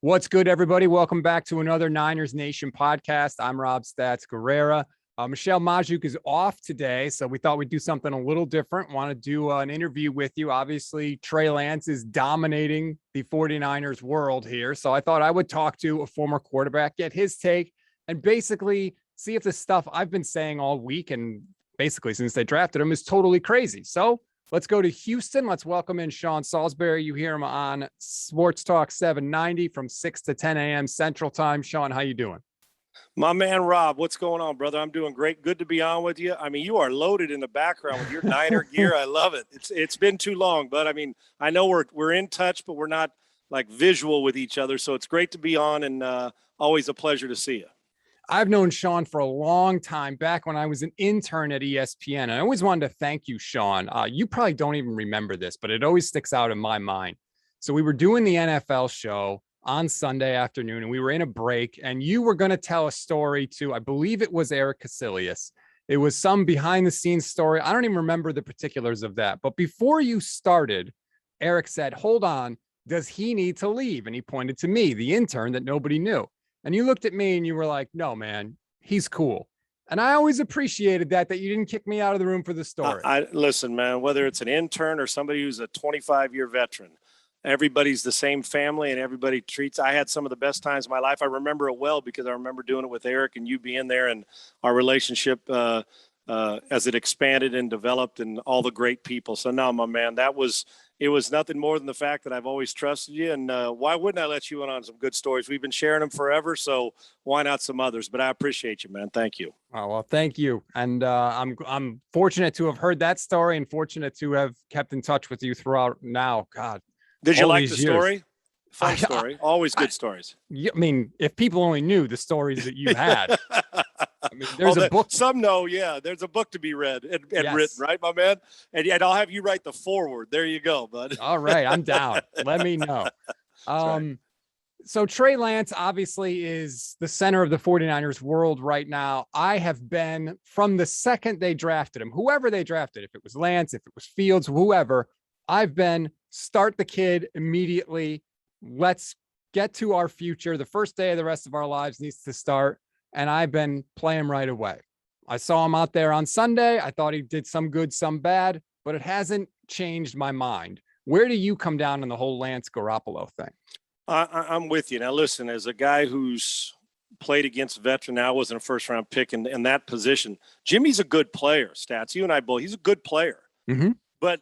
What's good, everybody? Welcome back to another Niners Nation podcast. I'm Rob Stats Guerrera. Michelle Majuk is off today, so we thought we'd do something a little different. Want to do an interview with you. Obviously, Trey Lance is dominating the 49ers world here, so I thought I would talk to a former quarterback, get his take, and basically see if the stuff I've been saying all week and basically since they drafted him is totally crazy. So let's go to Houston. Let's welcome in Sean Salisbury. You hear him on Sports Talk 790 from 6 to 10 a.m. Central Time. Sean, how you doing? My man, Rob, what's going on, brother? I'm doing great. Good to be on with you. I mean, you are loaded in the background with your Niner gear. I love it. It's been too long, but I mean, I know we're in touch, but we're not like visual with each other. So it's great to be on, and always a pleasure to see you. I've known Sean for a long time, back when I was an intern at ESPN. I always wanted to thank you, Sean. You probably don't even remember this, but it always sticks out in my mind. So we were doing the NFL show on Sunday afternoon, and we were in a break, and you were going to tell a story to, I believe it was Eric Casillas. It was some behind the scenes story. I don't even remember the particulars of that. But before you started, Eric said, hold on, does he need to leave? And he pointed to me, the intern that nobody knew. And you looked at me and you were like, no, man, he's cool. And I always appreciated that you didn't kick me out of the room for the story. Listen, man, whether it's an intern or somebody who's a 25-year veteran, everybody's the same family and everybody treats. I had some of the best times of my life. I remember it well because I remember doing it with Eric and you being there, and our relationship as it expanded and developed, and all the great people. So no, my man, it was nothing more than the fact that I've always trusted you. And why wouldn't I let you in on some good stories? We've been sharing them forever, so why not some others? But I appreciate you, man. Thank you. Oh, well, thank you. And I'm fortunate to have heard that story and fortunate to have kept in touch with you throughout now. God. Did you like the story? Fun story. Always good stories. I mean, if people only knew the stories that you had. I mean, there's a book. Some know, yeah. There's a book to be read and Yes. written, right, my man? And I'll have you write the foreword. There you go, bud. All right, I'm down. Let me know. Right. So Trey Lance obviously is the center of the 49ers world right now. I have been, from the second they drafted him, whoever they drafted, if it was Lance, if it was Fields, whoever, I've been start the kid immediately. Let's get to our future. The first day of the rest of our lives needs to start. And I've been playing right away. I saw him out there on Sunday. I thought he did some good, some bad, but it hasn't changed my mind. Where do you come down on the whole Lance Garoppolo thing? I'm with you. Now, listen, as a guy who's played against veteran, now wasn't a first-round pick in that position, Jimmy's a good player, Stats. You and I both, he's a good player. Mm-hmm. But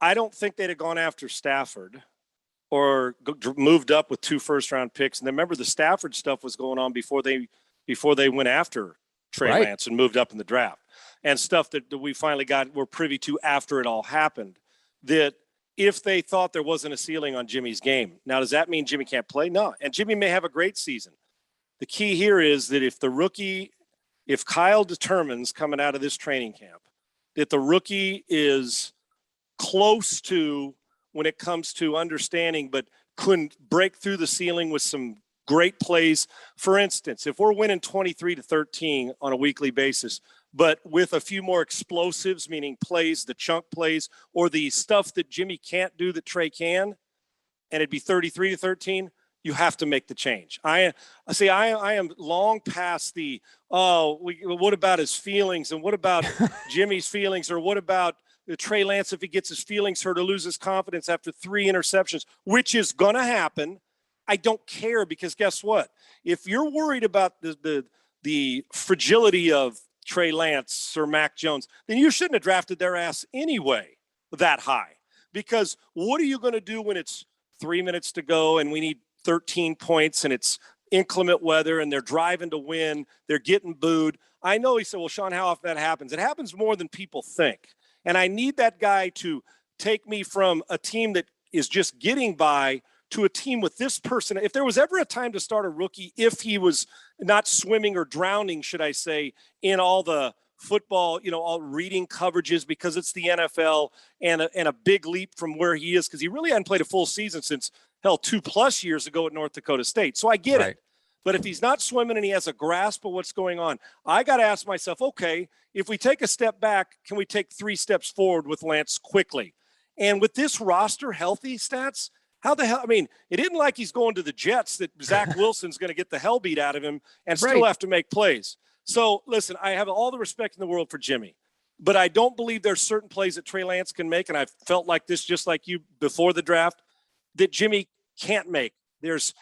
I don't think they'd have gone after Stafford or moved up with 2 first-round picks. And remember, the Stafford stuff was going on before they went after Trey Lance and moved up in the draft, and stuff that we finally were privy to after it all happened, that if they thought there wasn't a ceiling on Jimmy's game. Now, does that mean Jimmy can't play? No. And Jimmy may have a great season. The key here is that if Kyle determines coming out of this training camp that the rookie is close to, when it comes to understanding, but couldn't break through the ceiling with some great plays. For instance, if we're winning 23-13 on a weekly basis, but with a few more explosives, meaning plays, the chunk plays, or the stuff that Jimmy can't do that Trey can, and it'd be 33-13, you have to make the change. I am long past what about his feelings, and what about Jimmy's feelings, or what about Trey Lance if he gets his feelings hurt or loses confidence after 3 interceptions, which is going to happen. I don't care, because guess what? If you're worried about the fragility of Trey Lance or Mac Jones, then you shouldn't have drafted their ass anyway that high. Because what are you going to do when it's 3 minutes to go and we need 13 points and it's inclement weather and they're driving to win, they're getting booed? I know he said, well, Sean, how often that happens? It happens more than people think. And I need that guy to take me from a team that is just getting by to a team with this person. If there was ever a time to start a rookie, if he was not swimming or drowning, should I say, in all the football, all reading coverages, because it's the NFL, and a big leap from where he is, because he really hadn't played a full season since, 2+ years ago at North Dakota State. So I get it. But if he's not swimming and he has a grasp of what's going on, I got to ask myself, okay, if we take a step back, can we take 3 steps forward with Lance quickly? And with this roster, healthy Stats, How the hell? I mean, it isn't like he's going to the Jets that Zach Wilson's going to get the hell beat out of him and still have to make plays. So, listen, I have all the respect in the world for Jimmy, but I don't believe there's certain plays that Trey Lance can make, and I felt like this just like you before the draft, that Jimmy can't make. There's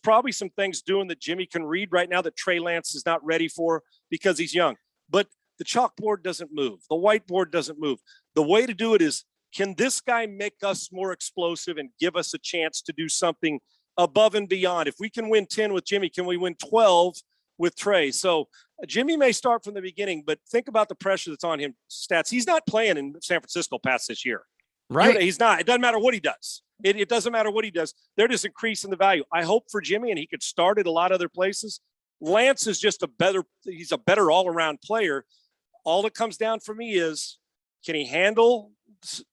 probably some things doing that Jimmy can read right now that Trey Lance is not ready for because he's young. But the chalkboard doesn't move. The whiteboard doesn't move. The way to do it is, can this guy make us more explosive and give us a chance to do something above and beyond? If we can win 10 with Jimmy, can we win 12 with Trey? So Jimmy may start from the beginning, but think about the pressure that's on him. Stats. He's not playing in San Francisco past this year. Right. He's not. It doesn't matter what he does. It doesn't matter what he does. They're just increasing the value. I hope for Jimmy, and he could start at a lot of other places. Lance is just he's a better all-around player. All that comes down for me is, can he handle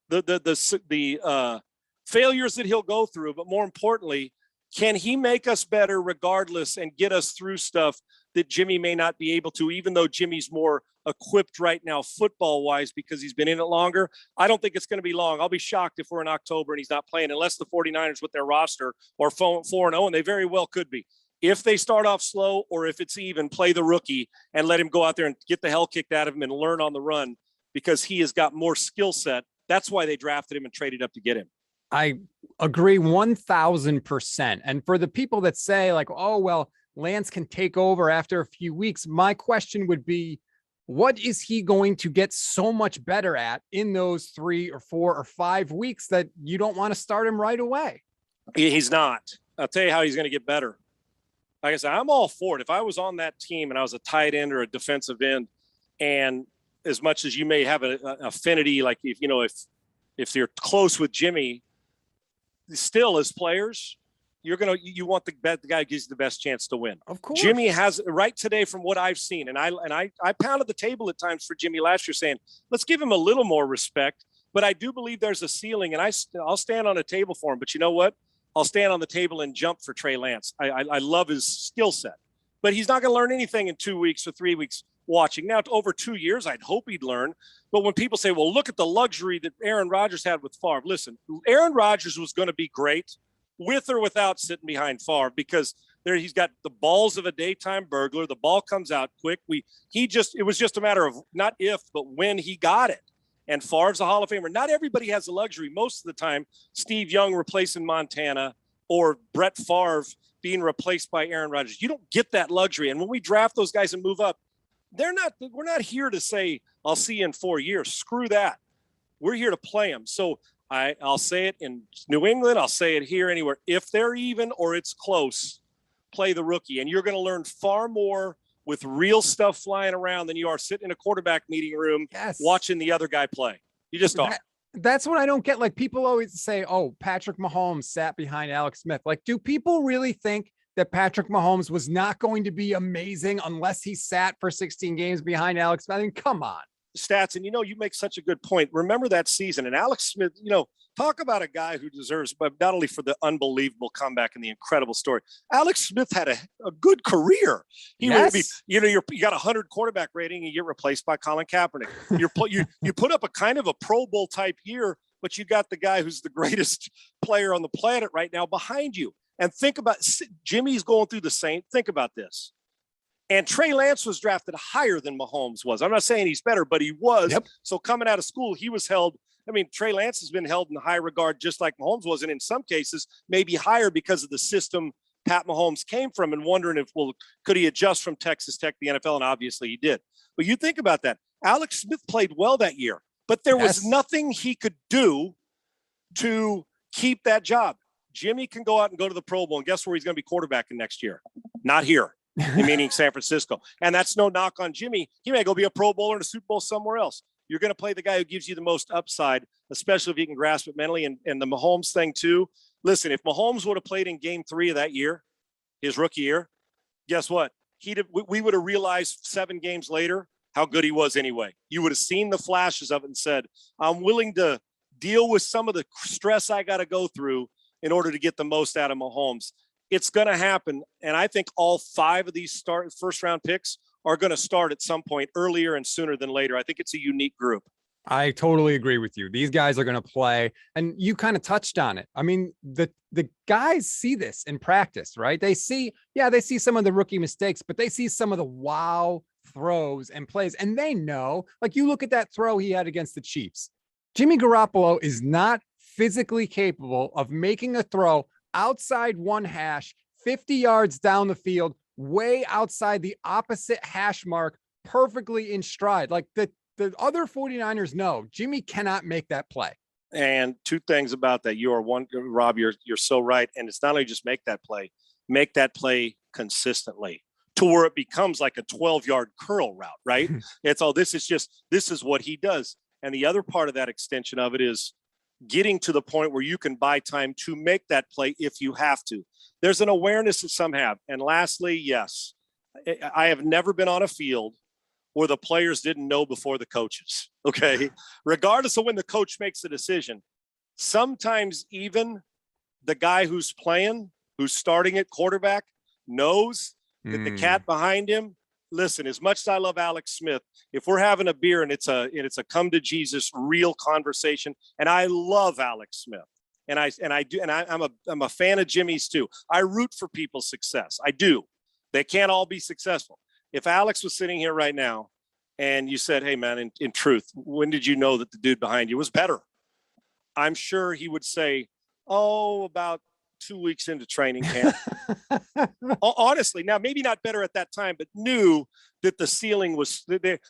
the failures that he'll go through? But more importantly, can he make us better regardless and get us through stuff that Jimmy may not be able to, even though Jimmy's more equipped right now football-wise because he's been in it longer? I don't think it's going to be long. I'll be shocked if we're in October and he's not playing, unless the 49ers with their roster are 4-0, and they very well could be. If they start off slow, or if it's even, play the rookie and let him go out there and get the hell kicked out of him and learn on the run, because he has got more skill set. That's why they drafted him and traded up to get him. I agree 1,000%. And for the people that say like, oh, well, Lance can take over after a few weeks, my question would be, what is he going to get so much better at in those 3 or 4 or 5 weeks that you don't want to start him right away? He's not. I'll tell you how he's going to get better. Like I said, I'm all for it. If I was on that team and I was a tight end or a defensive end, and as much as you may have an affinity, like if you're close with Jimmy, still as players, you want the guy who gives you the best chance to win. Of course. Jimmy has right today from what I've seen. And I pounded the table at times for Jimmy last year saying, let's give him a little more respect, but I do believe there's a ceiling, and I'll stand on a table for him. But you know what? I'll stand on the table and jump for Trey Lance. I love his skill set, but he's not going to learn anything in 2 weeks or 3 weeks watching. Now, over 2 years, I'd hope he'd learn. But when people say, well, look at the luxury that Aaron Rodgers had with Favre. Listen, Aaron Rodgers was going to be great with or without sitting behind Favre, because he's got the balls of a daytime burglar. The ball comes out quick. It was just a matter of not if, but when he got it. And Favre's a Hall of Famer. Not everybody has the luxury. Most of the time, Steve Young replacing Montana, or Brett Favre being replaced by Aaron Rodgers. You don't get that luxury. And when we draft those guys and move up, we're not here to say, I'll see you in 4 years. Screw that. We're here to play them. So I'll say it in New England. I'll say it here, anywhere. If they're even or it's close, play the rookie. And you're going to learn far more with real stuff flying around than you are sitting in a quarterback meeting room watching the other guy play. You just are. That's what I don't get. Like, people always say, oh, Patrick Mahomes sat behind Alex Smith. Like, do people really think that Patrick Mahomes was not going to be amazing unless he sat for 16 games behind Alex Smith? I mean, come on. Stats. And, you make such a good point. Remember that season, and Alex Smith, talk about a guy who deserves, but not only for the unbelievable comeback and the incredible story. Alex Smith had a good career. He would be, you got 100 quarterback rating and you get replaced by Colin Kaepernick. You put up a kind of a Pro Bowl type year, but you got the guy who's the greatest player on the planet right now behind you. And think about, Jimmy's going through the same. Think about this. And Trey Lance was drafted higher than Mahomes was. I'm not saying he's better, but he was. Yep. So coming out of school, he was held. I mean, Trey Lance has been held in high regard, just like Mahomes was. And in some cases, maybe higher because of the system Pat Mahomes came from, and wondering could he adjust from Texas Tech, the NFL? And obviously he did. But you think about that. Alex Smith played well that year, but there was nothing he could do to keep that job. Jimmy can go out and go to the Pro Bowl, and guess where he's going to be quarterbacking next year? Not here. Meaning San Francisco. And that's no knock on Jimmy. He may go be a Pro Bowler in a Super Bowl somewhere else. You're going to play the guy who gives you the most upside, especially if you can grasp it mentally. And the Mahomes thing too. Listen, if Mahomes would have played in game 3 of that year, his rookie year, guess what? We would have realized 7 games later how good he was anyway. You would have seen the flashes of it and said, I'm willing to deal with some of the stress I got to go through in order to get the most out of Mahomes. It's going to happen. And I think all 5 of these first round picks are going to start at some point earlier and sooner than later. I think it's a unique group. I totally agree with you. These guys are going to play, and you kind of touched on it. I mean, the guys see this in practice, right? They see some of the rookie mistakes, but they see some of the wow throws and plays, and they know, like you look at that throw he had against the Chiefs. Jimmy Garoppolo is not physically capable of making a throw outside one hash, 50 yards down the field, way outside the opposite hash mark, perfectly in stride. Like the other 49ers know Jimmy cannot make that play. And two things about that. You are one, Rob, you're so right. And it's not only just make that play consistently to where it becomes like a 12-yard curl route, right? It's all, this is what he does. And the other part of that extension of it is getting to the point where you can buy time to make that play if you have to. There's an awareness that some have. And lastly, yes, I have never been on a field where the players didn't know before the coaches, okay? Regardless of when the coach makes the decision, sometimes even the guy who's playing, who's starting at quarterback, knows that the cat behind him, listen, as much as I love Alex Smith, if we're having a beer and it's a come to Jesus real conversation, and I love Alex Smith, and I'm a fan of Jimmy's too. I root for people's success. I do. They can't all be successful. If Alex was sitting here right now and you said, hey, man, in truth, when did you know that the dude behind you was better? I'm sure he would say, about 2 weeks into training camp. Honestly, now maybe not better at that time, but knew that the ceiling was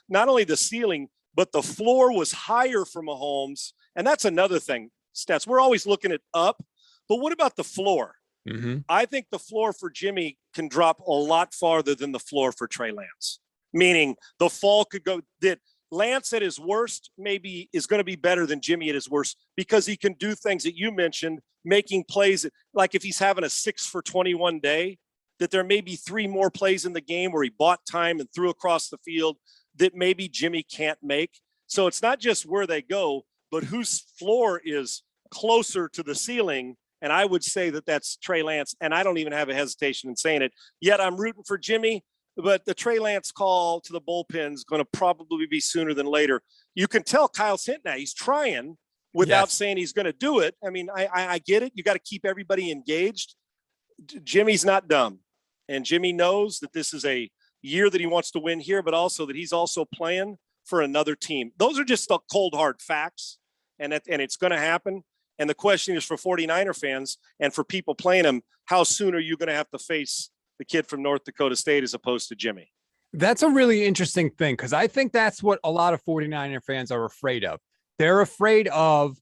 not only the ceiling, but the floor was higher for Mahomes. And that's another thing, Stats. We're always looking at up, but what about the floor? Mm-hmm. I think the floor for Jimmy can drop a lot farther than the floor for Trey Lance, meaning the fall could go that Lance at his worst maybe is going to be better than Jimmy at his worst because he can do things that you mentioned, making plays like if he's having a 6 for 21 day, that there may be 3 more plays in the game where he bought time and threw across the field that maybe Jimmy can't make. So it's not just where they go, but whose floor is closer to the ceiling. And I would say that that's Trey Lance. And I don't even have a hesitation in saying it. Yet I'm rooting for Jimmy. But the Trey Lance call to the bullpen is going to probably be sooner than later. You can tell Kyle's hitting that. He's trying without saying he's going to do it. I mean, I get it. You got to keep everybody engaged. Jimmy's not dumb. And Jimmy knows that this is a year that he wants to win here, but also that he's also playing for another team. Those are just the cold, hard facts. And it's going to happen. And the question is for 49er fans and for people playing them, how soon are you going to have to face the kid from North Dakota State as opposed to Jimmy? That's a really interesting thing because I think that's what a lot of 49er fans are afraid of. They're afraid of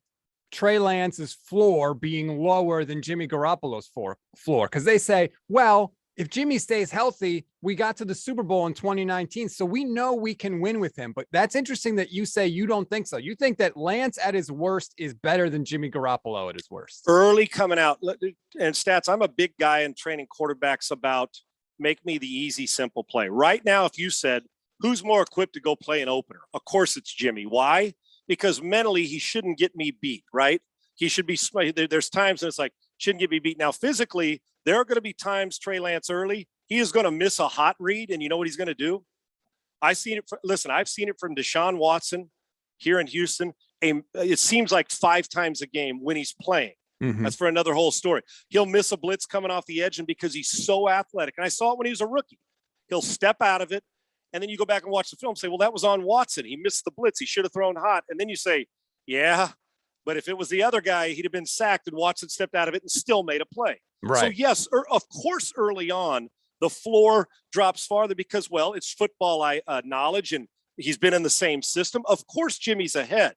Trey Lance's floor being lower than Jimmy Garoppolo's floor because they say, well, if Jimmy stays healthy, we got to the Super Bowl in 2019, so we know we can win with him. But that's interesting that you say you don't think so. You think that Lance at his worst is better than Jimmy Garoppolo at his worst. Early coming out. And Stats, I'm a big guy in training quarterbacks about make me the easy, simple play. Right now, if you said, who's more equipped to go play an opener? Of course it's Jimmy. Why? Because mentally he shouldn't get me beat, right? He should be – there's times when it's like, shouldn't get me beat. Now, physically, there are going to be times Trey Lance early, he is going to miss a hot read, and you know what he's going to do? I've seen it from Deshaun Watson here in Houston. It seems like 5 times a game when he's playing. Mm-hmm. That's for another whole story. He'll miss a blitz coming off the edge, and because he's so athletic, and I saw it when he was a rookie, he'll step out of it, and then you go back and watch the film and say, well, that was on Watson. He missed the blitz. He should have thrown hot. And then you say, yeah, but if it was the other guy, he'd have been sacked, and Watson stepped out of it and still made a play. Right. So, yes, of course, early on, the floor drops farther because, well, it's football knowledge, and he's been in the same system. Of course, Jimmy's ahead.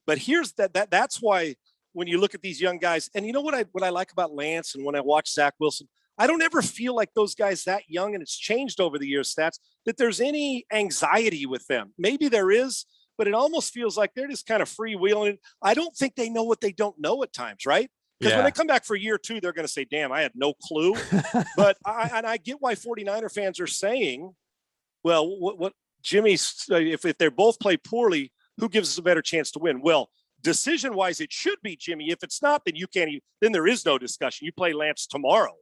But here's that's why when you look at these young guys, and you know what I like about Lance and when I watch Zach Wilson, I don't ever feel like those guys that young, and it's changed over the years, Stats, that there's any anxiety with them. Maybe there is, but it almost feels like they're just kind of freewheeling. I don't think they know what they don't know at times, right? Because when they come back for year 2, they're going to say, damn, I had no clue. But I get why 49er fans are saying, well, what Jimmy's, if they both play poorly, who gives us a better chance to win? Well, decision-wise, it should be Jimmy. If it's not, then you can't even, then there is no discussion. You play Lance tomorrow.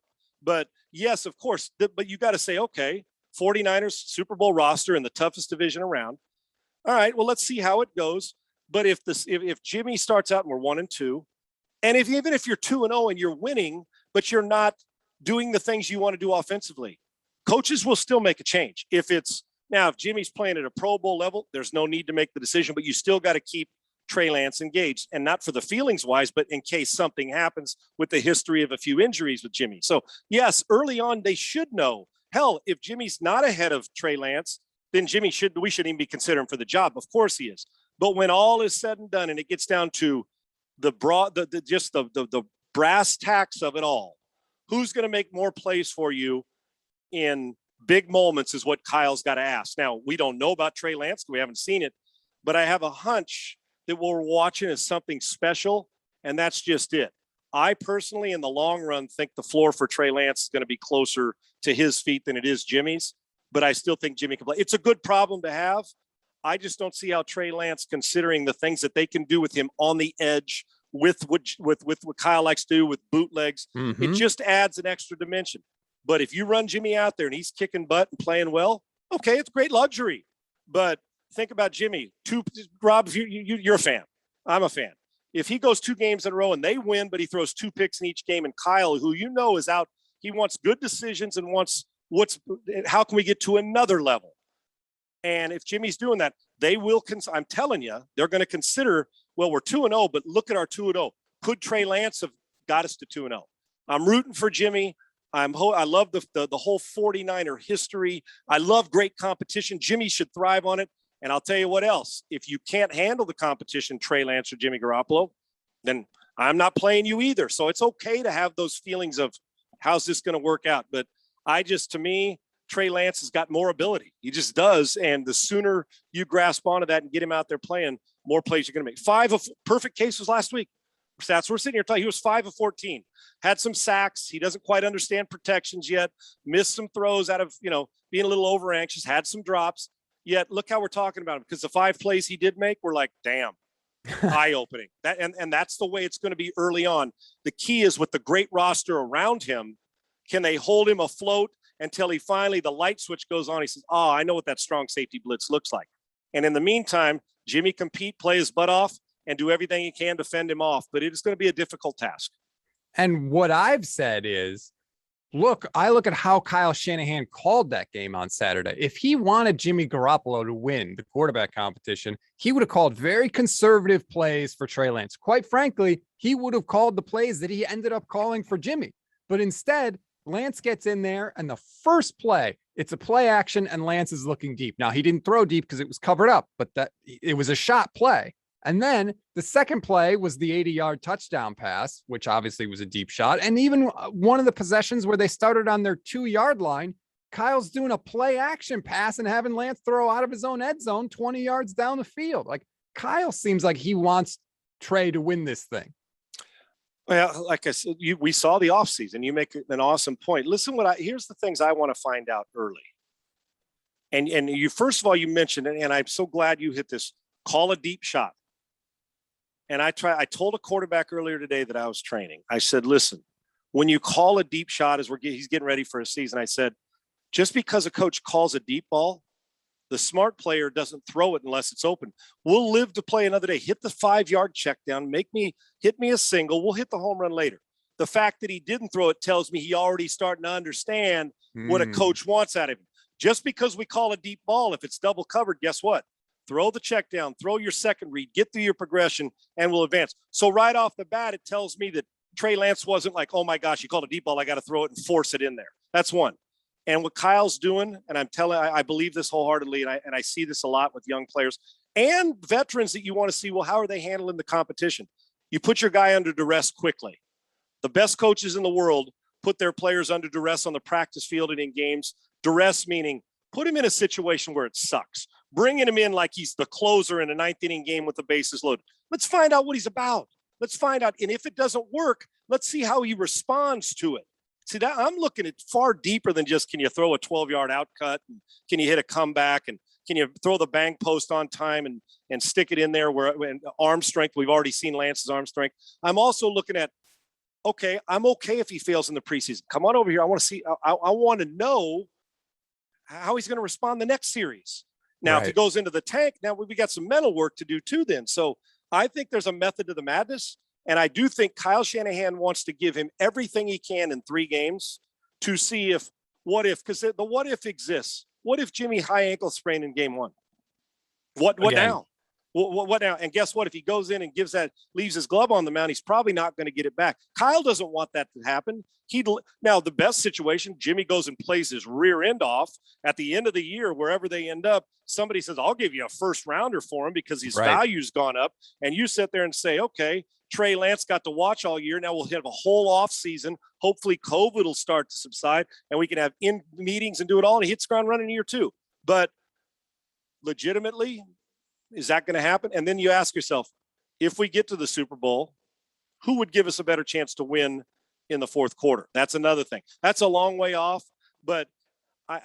But yes, of course, but you got to say, okay, 49ers Super Bowl roster in the toughest division around. All right, well, let's see how it goes. But if Jimmy starts out and we're 1-2, and even if you're 2-0 and you're winning, but you're not doing the things you want to do offensively, coaches will still make a change. If Jimmy's playing at a Pro Bowl level, there's no need to make the decision, but you still got to keep Trey Lance engaged, and not for the feelings wise, but in case something happens with the history of a few injuries with Jimmy. So yes, early on, they should know, hell, if Jimmy's not ahead of Trey Lance, then we shouldn't even be considering for the job. Of course he is. But when all is said and done, and it gets down to the brass tacks of it all, who's going to make more plays for you in big moments is what Kyle's got to ask. Now, we don't know about Trey Lance. We haven't seen it, but I have a hunch that what we're watching is something special, and that's just it. I personally, in the long run, think the floor for Trey Lance is going to be closer to his feet than it is Jimmy's, but I still think Jimmy can play. It's a good problem to have. I just don't see how Trey Lance, considering the things that they can do with him on the edge, with what Kyle likes to do with bootlegs, it just adds an extra dimension. But if you run Jimmy out there and he's kicking butt and playing well, okay, it's great luxury. But think about Jimmy. Rob, you're a fan. I'm a fan. If he goes 2 games in a row and they win, but he throws 2 picks in each game, and Kyle, who is out, he wants good decisions and wants how can we get to another level? And if Jimmy's doing that, they will. I'm telling you, they're going to consider. Well, we're 2-0, but look at our 2-0. Could Trey Lance have got us to 2-0? I'm rooting for Jimmy. I love the whole 49er history. I love great competition. Jimmy should thrive on it. And I'll tell you what else. If you can't handle the competition, Trey Lance or Jimmy Garoppolo, then I'm not playing you either. So it's okay to have those feelings of how's this going to work out. But to me, Trey Lance has got more ability. He just does. And the sooner you grasp onto that and get him out there playing, more plays you're going to make. 5 of perfect cases last week. Stats, we're sitting here talking. He was 5 of 14, had some sacks. He doesn't quite understand protections yet. Missed some throws out of, being a little over anxious, had some drops. Yet look how we're talking about him, because the 5 plays he did make were like, damn, eye-opening. And that's the way it's going to be early on. The key is with the great roster around him, can they hold him afloat until he finally, the light switch goes on. He says, I know what that strong safety blitz looks like. And in the meantime, Jimmy compete, play his butt off, and do everything he can to fend him off. But it is going to be a difficult task. And what I've said is, I look at how Kyle Shanahan called that game on Saturday. If he wanted Jimmy Garoppolo to win the quarterback competition, he would have called very conservative plays for Trey Lance. Quite frankly, he would have called the plays that he ended up calling for Jimmy. But instead, Lance gets in there, and the first play, it's a play action, and Lance is looking deep. Now, he didn't throw deep because it was covered up, but it was a shot play. And then the second play was the 80-yard touchdown pass, which obviously was a deep shot. And even one of the possessions where they started on their 2-yard line, Kyle's doing a play action pass and having Lance throw out of his own end zone 20 yards down the field. Like, Kyle seems like he wants Trey to win this thing. Well, like I said, we saw the offseason. You make an awesome point. Listen, here's the things I want to find out early. And you, first of all, you mentioned, and I'm so glad you hit this, call a deep shot. And I told a quarterback earlier today that I was training. I said, listen, when you call a deep shot as he's getting ready for a season, I said, just because a coach calls a deep ball, the smart player doesn't throw it unless it's open. We'll live to play another day. Hit the 5-yard check down, hit me a single. We'll hit the home run later. The fact that he didn't throw it tells me he already starting to understand what a coach wants out of him. Just because we call a deep ball, if it's double covered, guess what? Throw the check down, throw your second read, get through your progression, and we'll advance. So right off the bat, it tells me that Trey Lance wasn't like, oh my gosh, you called a deep ball, I got to throw it and force it in there. That's one. And what Kyle's doing, and I believe this wholeheartedly, and I see this a lot with young players and veterans that you want to see, well, how are they handling the competition? You put your guy under duress quickly. The best coaches in the world put their players under duress on the practice field and in games. Duress meaning put him in a situation where it sucks. Bringing him in like he's the closer in a 9th inning game with the bases loaded. Let's find out what he's about. Let's find out. And if it doesn't work, let's see how he responds to it. See, that I'm looking at far deeper than just, can you throw a 12-yard out cut? And can you hit a comeback? And can you throw the bang post on time and stick it in there where arm strength? We've already seen Lance's arm strength. I'm also looking at, okay, I'm okay if he fails in the preseason. Come on over here. I want to see, I want to know how he's going to respond the next series. Now, if he goes into the tank, now we got some mental work to do too then. So I think there's a method to the madness. And I do think Kyle Shanahan wants to give him everything he can in 3 games to see if, because the what if exists. What if Jimmy high ankle sprain in game 1? What now? What now? And guess what? If he goes in and leaves his glove on the mound, he's probably not going to get it back. Kyle doesn't want that to happen. Now the best situation, Jimmy goes and plays his rear end off at the end of the year, wherever they end up. Somebody says, I'll give you a first rounder for him because his value's gone up. And you sit there and say, okay, Trey Lance got to watch all year. Now we'll have a whole off season. Hopefully COVID will start to subside and we can have in meetings and do it all. And he hits ground running in year 2. But legitimately, is that going to happen? And then you ask yourself, if we get to the Super Bowl, who would give us a better chance to win in the fourth quarter? That's another thing. That's a long way off, but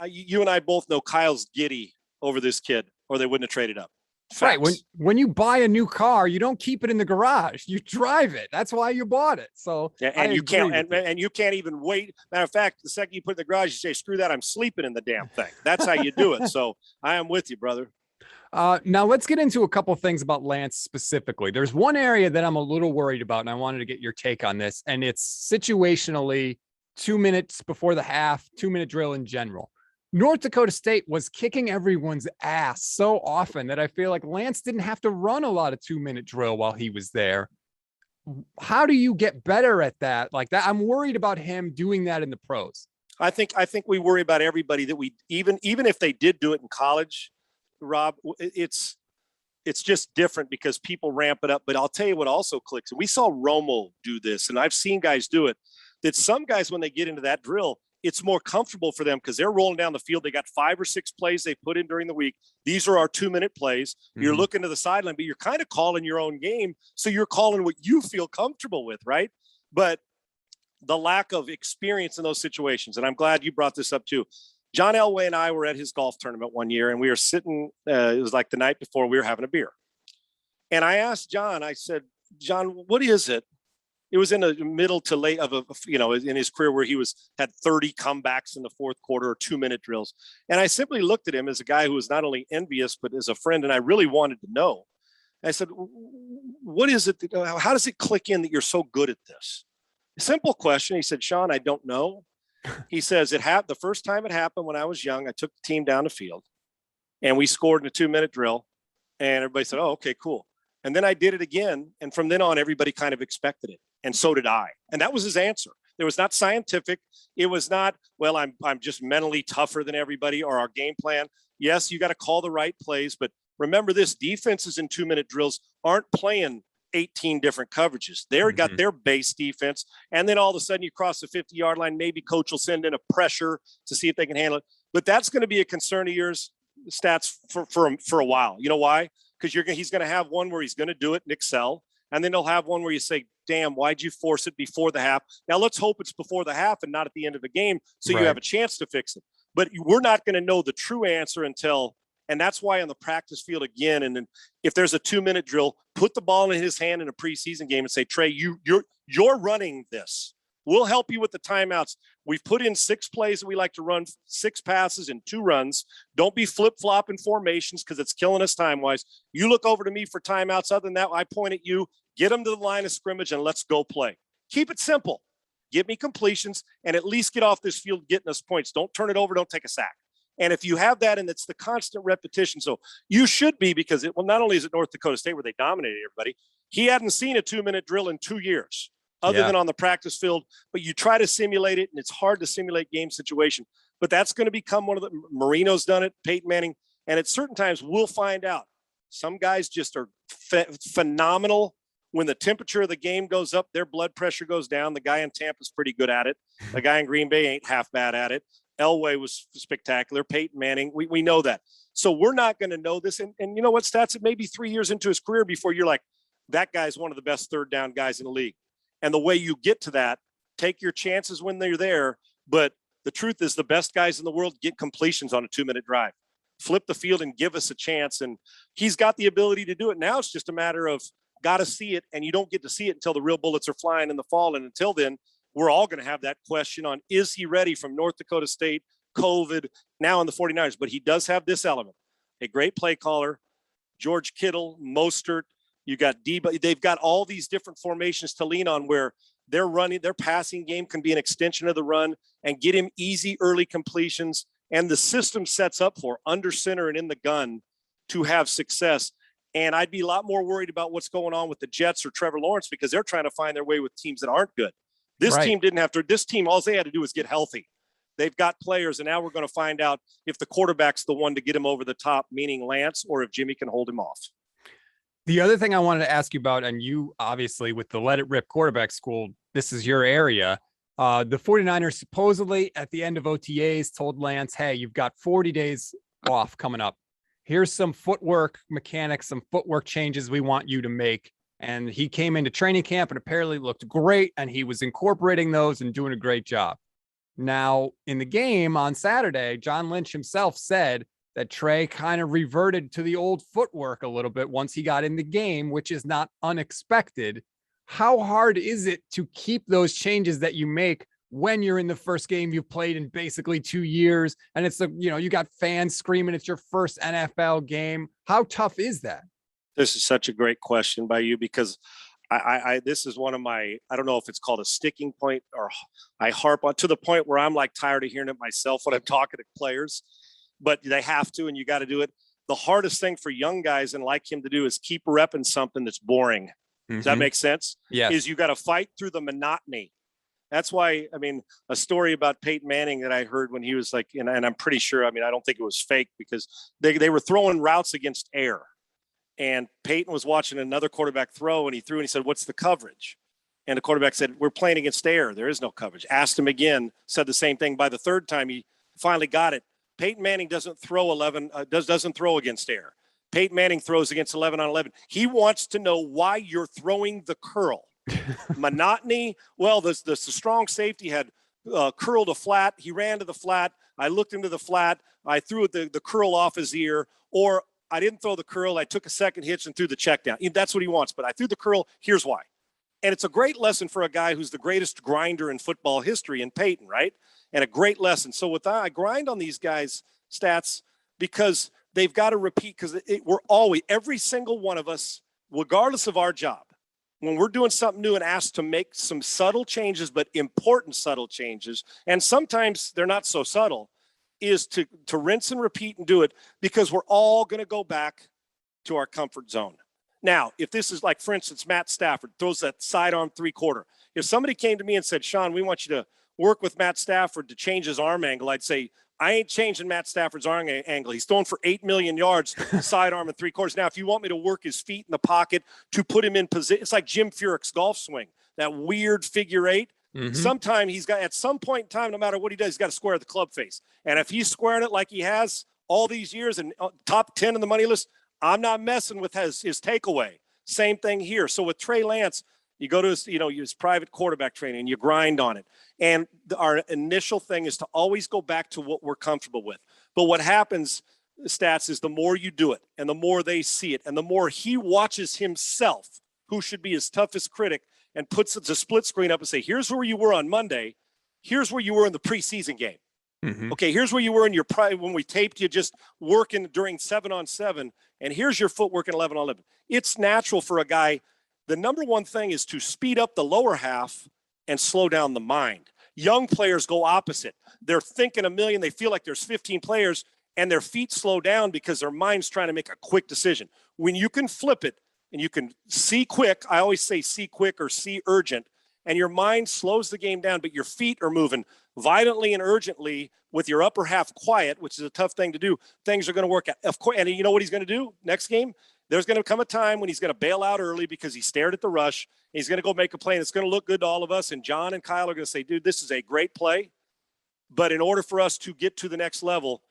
you and I both know Kyle's giddy over this kid, or they wouldn't have traded up. Facts. Right. When you buy a new car, you don't keep it in the garage. You drive it. That's why you bought it. So and you can't even wait. Matter of fact, the second you put it in the garage, you say, screw that, I'm sleeping in the damn thing. That's how you do it. So I am with you, brother. Now let's get into a couple things about Lance specifically. There's one area that I'm a little worried about, and I wanted to get your take on this. And it's situationally 2 minutes before the half, 2-minute drill in general. North Dakota State was kicking everyone's ass so often that I feel like Lance didn't have to run a lot of 2-minute drill while he was there. How do you get better at that? Like that, I'm worried about him doing that in the pros. I think we worry about everybody that we even if they did do it in college, Rob, it's just different because people ramp it up. But I'll tell you what also clicks. And we saw Romo do this, and I've seen guys do it, that some guys, when they get into that drill, it's more comfortable for them because they're rolling down the field. They got 5 or 6 plays they put in during the week. These are our 2-minute plays. You're looking to the sideline, but you're kind of calling your own game. So you're calling what you feel comfortable with, right? But the lack of experience in those situations, and I'm glad you brought this up too. John Elway and I were at his golf tournament one year, and we were sitting, it was like the night before, we were having a beer. And I asked John, I said, John, what is it? It was in the middle to late in his career where he had 30 comebacks in the fourth quarter or 2-minute drills. And I simply looked at him as a guy who was not only envious, but as a friend. And I really wanted to know. I said, what is it? How does it click in that you're so good at this? Simple question. He said, Sean, I don't know. He says the first time it happened when I was young, I took the team down the field and we scored in a 2-minute drill. And everybody said, oh, okay, cool. And then I did it again. And from then on, everybody kind of expected it. And so did I. And that was his answer. It was not scientific. It was not, well, I'm just mentally tougher than everybody or our game plan. Yes, you got to call the right plays. But remember this, defenses in 2-minute drills aren't playing 18 different coverages. They're got their base defense. And then all of a sudden you cross the 50-yard line. Maybe coach will send in a pressure to see if they can handle it. But that's going to be a concern of yours, Stats, for a while. You know why? Because he's going to have one where he's going to do it and excel. And then they'll have one where you say, damn, why'd you force it before the half? Now let's hope it's before the half and not at the end of the game so you have a chance to fix it. But we're not going to know the true answer until, and that's why on the practice field again, and then if there's a 2-minute drill, put the ball in his hand in a preseason game and say, Trey, you're running this. We'll help you with the timeouts. We've put in 6 plays that we like to run, 6 passes and 2 runs. Don't be flip-flopping formations because it's killing us time-wise. You look over to me for timeouts. Other than that, I point at you. Get them to the line of scrimmage and let's go play. Keep it simple. Give me completions and at least get off this field getting us points. Don't turn it over. Don't take a sack. And if you have that, and it's the constant repetition. So you should be, because not only is it North Dakota State where they dominated everybody, he hadn't seen a 2-minute drill in 2 years other than on the practice field. But you try to simulate it, and it's hard to simulate game situation. But that's going to become one of the – Marino's done it, Peyton Manning. And at certain times, we'll find out. Some guys just are phenomenal. When the temperature of the game goes up, their blood pressure goes down. The guy in Tampa's pretty good at it. The guy in Green Bay ain't half bad at it. Elway was spectacular. Peyton Manning, we know that. So we're not going to know this. And you know what, Stats? It may be 3 years into his career before you're like, that guy's one of the best third down guys in the league. And the way you get to that, take your chances when they're there. But the truth is the best guys in the world get completions on a 2-minute drive. Flip the field and give us a chance. And he's got the ability to do it. Now it's just a matter of, got to see it, and you don't get to see it until the real bullets are flying in the fall. And until then, we're all going to have that question on, is he ready from North Dakota State, COVID, now in the 49ers? But he does have this element. a great play caller, George Kittle, Mostert. You got Debo. They've got all these different formations to lean on where their passing game can be an extension of the run and get him easy early completions. And the system sets up for under center and in the gun to have success. And I'd be a lot more worried about what's going on with the Jets or Trevor Lawrence because they're trying to find their way with teams that aren't good. This team didn't have to. This team, all they had to do was get healthy. They've got players, and now we're going to find out if the quarterback's the one to get him over the top, meaning Lance, or if Jimmy can hold him off. The other thing I wanted to ask you about, and you obviously with the Let It Rip quarterback school, this is your area. The 49ers supposedly at the end of OTAs told Lance, hey, you've got 40 days off coming up. Here's some footwork mechanics, some footwork changes we want you to make. And he came into training camp and apparently looked great. And he was incorporating those and doing a great job. Now in the game on Saturday, John Lynch himself said that Trey kind of reverted to the old footwork a little bit once he got in the game, which is not unexpected. How hard is it to keep those changes that you make when you're in the first game you've played in basically 2 years? And it's you got fans screaming, it's your first NFL game. How tough is that? This is such a great question by you because this is one of my, I don't know if it's called a sticking point or I harp on to the point where I'm like tired of hearing it myself when I'm talking to players, but they have to, and you got to do it. The hardest thing for young guys and like him to do is keep repping something that's boring. Does that make sense? Yeah. Is you got to fight through the monotony. That's why, I mean, a story about Peyton Manning that I heard when he was like, and I'm pretty sure, I mean, I don't think it was fake because they were throwing routes against air. And Peyton was watching another quarterback throw and he threw and he said, what's the coverage? And the quarterback said, we're playing against air. There is no coverage. Asked him again, said the same thing. By the third time, he finally got it. Peyton Manning doesn't throw doesn't throw against air. Peyton Manning throws against 11 on 11. He wants to know why you're throwing the curl. Monotony. Well, the strong safety had curled a flat. He ran to the flat. I looked into the flat. I threw the curl off his ear, or I didn't throw the curl. I took a second hitch and threw the check down. That's what he wants. But I threw the curl. Here's why. And it's a great lesson for a guy who's the greatest grinder in football history in Peyton, right? And a great lesson. So with that, I grind on these guys' stats because they've got to repeat because we're always, every single one of us, regardless of our job, when we're doing something new and asked to make some subtle changes, but important subtle changes, and sometimes they're not so subtle, is to rinse and repeat and do it because we're all going to go back to our comfort zone. Now, if this is like, for instance, Matt Stafford throws that sidearm 3-quarter. If somebody came to me and said, Sean, we want you to work with Matt Stafford to change his arm angle, I'd say, I ain't changing Matt Stafford's arm angle. He's throwing for 8 million yards, sidearm and 3-quarters. Now, if you want me to work his feet in the pocket to put him in position, it's like Jim Furyk's golf swing, that weird figure eight. Mm-hmm. Sometime he's got, at some point in time, no matter what he does, he's got to square the club face. And if he's squaring it like he has all these years and top 10 in the money list, I'm not messing with his takeaway. Same thing here. So with Trey Lance, you go to his private quarterback training and you grind on it. And our initial thing is to always go back to what we're comfortable with. But what happens, Stats, is the more you do it and the more they see it and the more he watches himself, who should be his toughest critic, and puts the split screen up and say, here's where you were on Monday. Here's where you were in the preseason game. Mm-hmm. Okay, here's where you were in your when we taped you just working during 7-on-7, and here's your footwork in 11-on-11. It's natural for a guy. The number one thing is to speed up the lower half and slow down the mind. Young players go opposite. They're thinking a million. They feel like there's 15 players, and their feet slow down because their mind's trying to make a quick decision. When you can flip it and you can see quick, I always say see quick or see urgent, and your mind slows the game down, but your feet are moving violently and urgently with your upper half quiet, which is a tough thing to do. Things are going to work out. Of course, and you know what he's going to do next game? There's going to come a time when he's going to bail out early because he stared at the rush. He's going to go make a play, and it's going to look good to all of us. And John and Kyle are going to say, dude, this is a great play. But in order for us to get to the next level,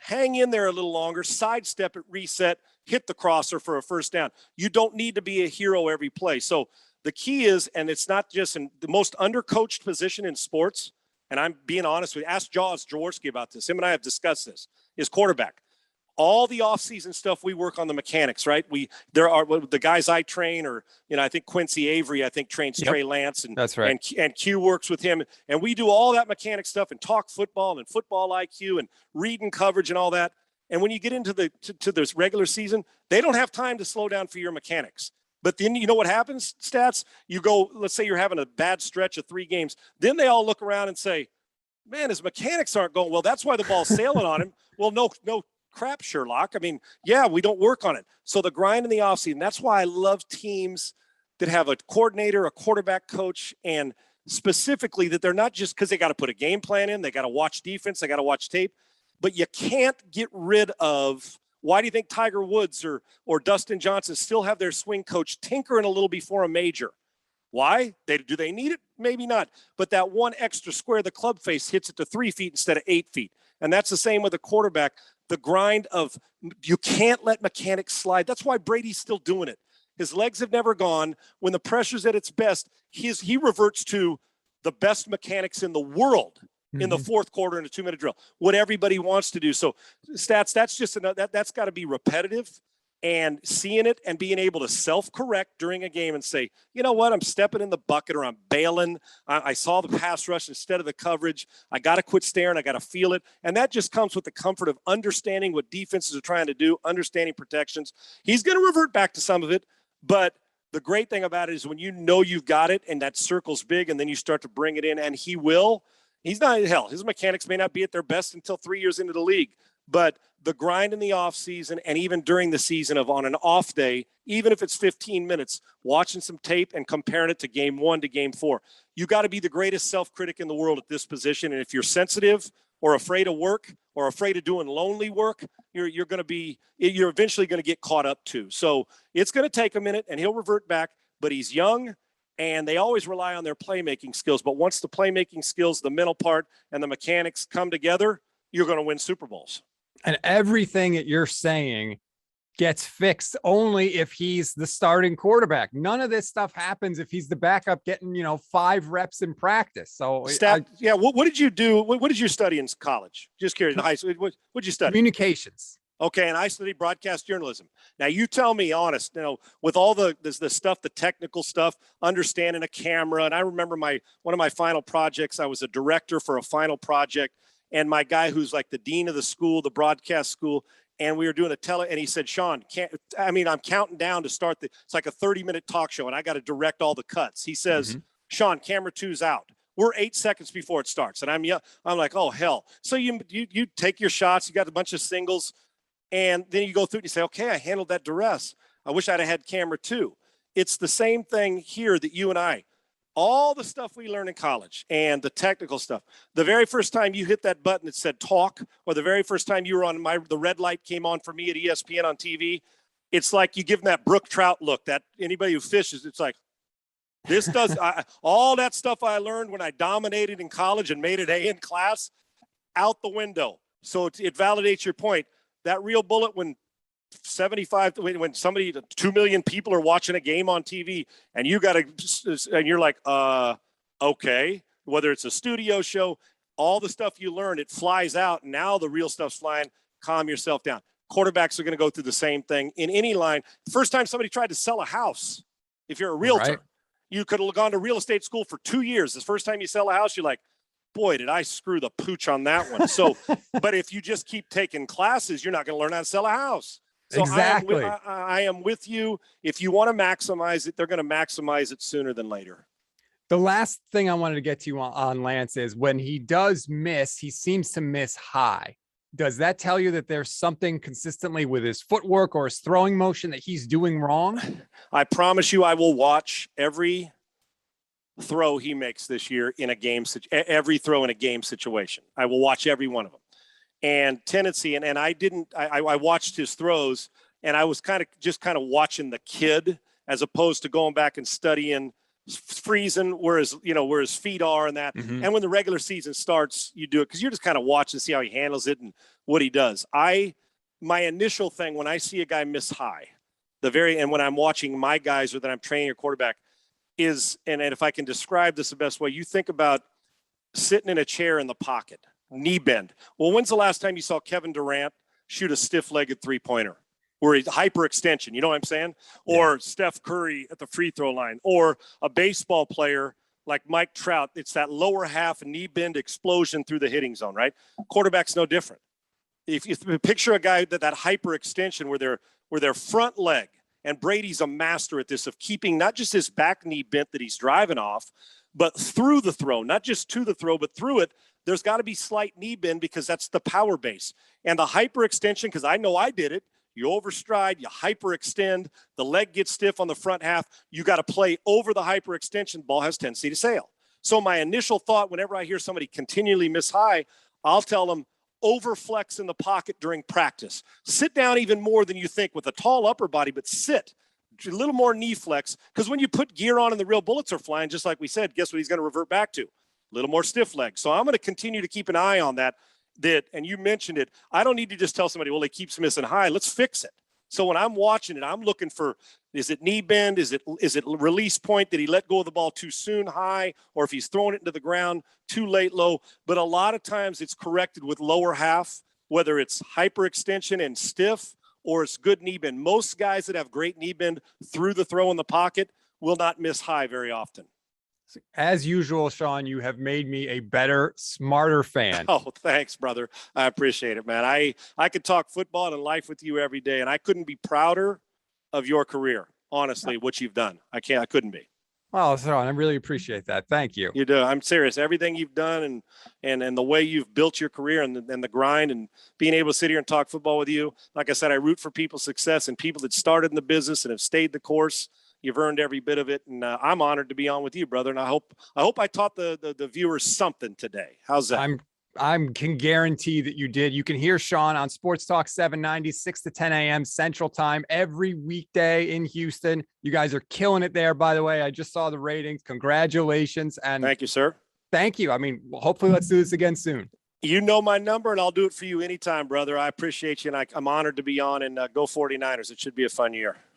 hang in there a little longer, sidestep it, reset, hit the crosser for a first down. You don't need to be a hero every play. So the key is, and it's not just in the most undercoached position in sports, and I'm being honest with you, ask Jaws Jaworski about this. Him and I have discussed this, is quarterback. All the offseason stuff, we work on the mechanics, right? There are the guys I train, or I think Quincy Avery, I think trains Trey Lance, and that's right. And Q works with him, and we do all that mechanic stuff and talk football and football IQ and reading coverage and all that. And when you get into to this regular season, they don't have time to slow down for your mechanics. But then you know what happens, Stats? You go, let's say you're having a bad stretch of 3 games. Then they all look around and say, man, his mechanics aren't going well. That's why the ball's sailing on him. Well, no crap, Sherlock. I mean, yeah, we don't work on it. So the grind in the offseason, that's why I love teams that have a coordinator, a quarterback coach, and specifically that they're not just because they got to put a game plan in, they got to watch defense, they got to watch tape, but you can't get rid of. Why do you think Tiger Woods or Dustin Johnson still have their swing coach tinkering a little before a major? Why? Do they need it? Maybe not. But that one extra square the club face hits it to 3 feet instead of 8 feet. And that's the same with a quarterback. The grind of you can't let mechanics slide. That's why Brady's still doing it. His legs have never gone. When the pressure's at its best, he reverts to the best mechanics in the world in the fourth quarter in a 2-minute drill, what everybody wants to do. So Stats, that's just that's got to be repetitive, and seeing it and being able to self-correct during a game and say, you know what, I'm stepping in the bucket or I'm bailing. I saw the pass rush instead of the coverage. I got to quit staring. I got to feel it. And that just comes with the comfort of understanding what defenses are trying to do, understanding protections. He's going to revert back to some of it, but the great thing about it is when you know you've got it and that circle's big and then you start to bring it in, and he will. He's not, hell, his mechanics may not be at their best until 3 years into the league, but the grind in the off season and even during the season of on an off day, even if it's 15 minutes, watching some tape and comparing it to game 1 to game 4, you got to be the greatest self-critic in the world at this position. And if you're sensitive or afraid of work or afraid of doing lonely work, you're eventually going to get caught up too. So it's going to take a minute and he'll revert back, but he's young. And they always rely on their playmaking skills. But once the playmaking skills, the mental part, and the mechanics come together, you're going to win Super Bowls. And everything that you're saying gets fixed only if he's the starting quarterback. None of this stuff happens if he's the backup getting, 5 reps in practice. So what did you do? What did you study in college? Just curious. In high school, what did you study? Communications. Okay, and I studied broadcast journalism. Now, you tell me, honest, with all the stuff, the technical stuff, understanding a camera, and I remember one of my final projects, I was a director for a final project, and my guy who's like the dean of the school, the broadcast school, and we were doing and he said, Sean, I'm counting down to start it's like a 30-minute talk show, and I got to direct all the cuts. He says, Sean, camera 2's out. We're 8 seconds before it starts, and I'm like, oh, hell. So you take your shots, you got a bunch of singles, and then you go through and you say, okay, I handled that duress. I wish I'd have had camera 2. It's the same thing here that you and I, all the stuff we learn in college and the technical stuff. The very first time you hit that button that said talk, or the very first time you were on the red light came on for me at ESPN on TV, it's like you give them that Brook Trout look. That anybody who fishes, it's like, this does all that stuff I learned when I dominated in college and made it A in class out the window. So it validates your point. That real bullet when 2 million people are watching a game on TV and you're like, okay, whether it's a studio show, all the stuff you learned, it flies out. And now the real stuff's flying. Calm yourself down. Quarterbacks are going to go through the same thing in any line. First time somebody tried to sell a house, if you're a realtor, right, you could have gone to real estate school for 2 years. The first time you sell a house, you're like, boy, did I screw the pooch on that one. So, but if you just keep taking classes, you're not going to learn how to sell a house. So exactly. I am with you. If you want to maximize it, they're going to maximize it sooner than later. The last thing I wanted to get to you on Lance is when he does miss, he seems to miss high. Does that tell you that there's something consistently with his footwork or his throwing motion that he's doing wrong? I promise you, I will watch every throw he makes this year in a game, every throw in a game situation. I will watch every one of them. And tendency, and I watched his throws, and I was kind of watching the kid as opposed to going back and studying, freezing where his feet are and that. Mm-hmm. And when the regular season starts, you do it because you're just kind of watching to see how he handles it and what he does. My initial thing when I see a guy miss high, and when I'm watching my guys or that I'm training a quarterback, is, and if I can describe this the best way, you think about sitting in a chair in the pocket, knee bend. Well, when's the last time you saw Kevin Durant shoot a stiff-legged three-pointer where he's hyperextension, you know what I'm saying? Yeah. Or Steph Curry at the free throw line, or a baseball player like Mike Trout. It's that lower half knee bend explosion through the hitting zone, right? Quarterback's no different. if you picture a guy that hyperextension where their front leg, and Brady's a master at this, of keeping not just his back knee bent that he's driving off, but through the throw, not just to the throw, but through it. There's got to be slight knee bend because that's the power base. And the hyperextension, because I know I did it, you overstride, you hyperextend, the leg gets stiff on the front half. You got to play over the hyperextension. Ball has tendency to sail. So my initial thought, whenever I hear somebody continually miss high, I'll tell them, overflex in the pocket during practice. Sit down even more than you think with a tall upper body, but sit a little more knee flex. Because when you put gear on and the real bullets are flying, just like we said, guess what he's going to revert back to? A little more stiff leg. So I'm going to continue to keep an eye on that. And you mentioned it. I don't need to just tell somebody, well, he keeps missing high. Let's fix it. So when I'm watching it, I'm looking for, is it knee bend? Is it release point? Did he let go of the ball too soon high? Or if he's throwing it into the ground too late low? But a lot of times it's corrected with lower half, whether it's hyperextension and stiff or it's good knee bend. Most guys that have great knee bend through the throw in the pocket will not miss high very often. As usual, Sean, you have made me a better, smarter fan. Oh, thanks, brother. I appreciate it, man. I could talk football and life with you every day, and I couldn't be prouder of your career, honestly, what you've done. I couldn't be. Well, Sean, I really appreciate that. Thank you. You do. I'm serious. Everything you've done and the way you've built your career and the grind and being able to sit here and talk football with you. Like I said, I root for people's success and people that started in the business and have stayed the course. You've earned every bit of it, and I'm honored to be on with you, brother. And I hope I taught the viewers something today. How's that? I can guarantee that you did. You can hear Sean on Sports Talk 790, 6 to 10 a.m. Central Time every weekday in Houston. You guys are killing it there, by the way. I just saw the ratings. Congratulations. And thank you, sir. Thank you. I mean, hopefully let's do this again soon. You know my number, and I'll do it for you anytime, brother. I appreciate you, and I'm honored to be on, and go 49ers. It should be a fun year.